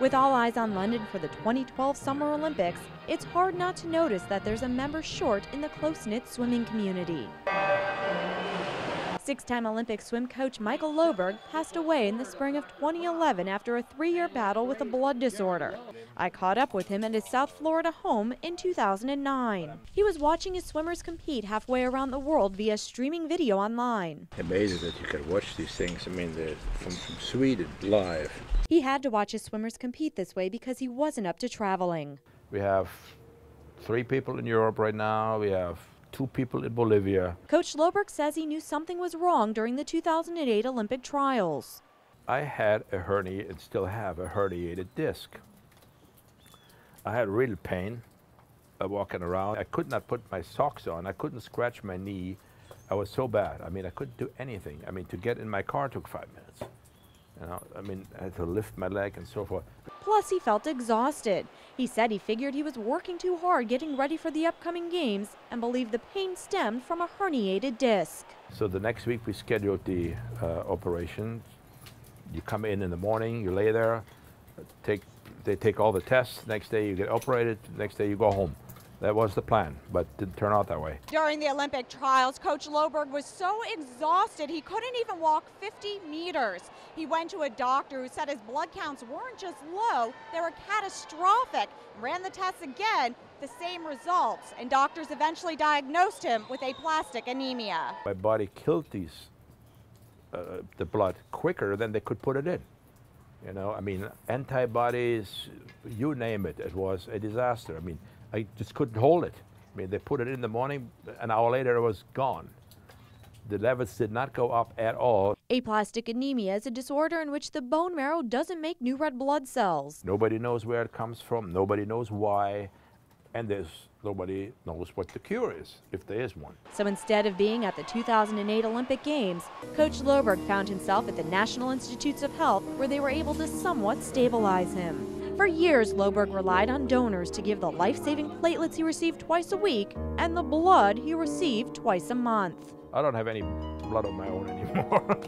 With all eyes on London for the 2012 Summer Olympics, it's hard not to notice that there's a member short in the close-knit swimming community. Six-time Olympic swim coach Michael Lohberg passed away in the spring of 2011 after a 3-year battle with a blood disorder. I caught up with him at his South Florida home in 2009. He was watching his swimmers compete halfway around the world via streaming video online. Amazing that you can watch these things. I mean, they're from Sweden, live. He had to watch his swimmers compete this way because he wasn't up to traveling. We have 3 people in Europe right now. We have 2 people in Bolivia. Coach Lohberg says he knew something was wrong during the 2008 Olympic trials. I had a herniated, and still have a herniated disc. I had real pain walking around. I could not put my socks on. I couldn't scratch my knee. I was so bad. I mean, I couldn't do anything. I mean, to get in my car took 5 minutes. You know, I mean, I had to lift my leg and so forth. Plus, he felt exhausted. He said he figured he was working too hard getting ready for the upcoming games and believed the pain stemmed from a herniated disc. So the next week we scheduled the operation. You come in the morning, you lay there, they take all the tests. Next day you get operated, next day you go home. That was the plan, but it didn't turn out that way. During the Olympic trials, Coach Lohberg was so exhausted he couldn't even walk 50 meters. He went to a doctor who said his blood counts weren't just low, they were catastrophic. Ran the tests again, the same results, and doctors eventually diagnosed him with aplastic anemia. My body killed the blood quicker than they could put it in. You know, I mean, antibodies, you name it, it was a disaster. I mean, I just couldn't hold it. I mean, they put it in the morning, an hour later it was gone. The levels did not go up at all. Aplastic anemia is a disorder in which the bone marrow doesn't make new red blood cells. Nobody knows where it comes from, nobody knows why, and nobody knows what the cure is, if there is one. So instead of being at the 2008 Olympic Games, Coach Lohberg found himself at the National Institutes of Health, where they were able to somewhat stabilize him. For years, Lohberg relied on donors to give the life-saving platelets he received twice a week and the blood he received twice a month. I don't have any blood of my own anymore.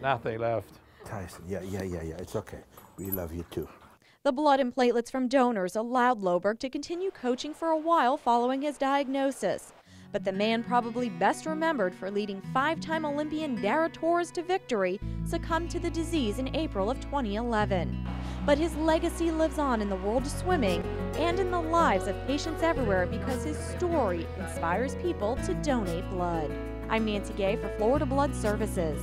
Nothing left. Tyson, yeah, it's okay. We love you too. The blood and platelets from donors allowed Lohberg to continue coaching for a while following his diagnosis. But the man probably best remembered for leading 5-time Olympian Dara Torres to victory succumbed to the disease in April of 2011. But his legacy lives on in the world of swimming and in the lives of patients everywhere because his story inspires people to donate blood. I'm Nancy Gay for Florida Blood Services.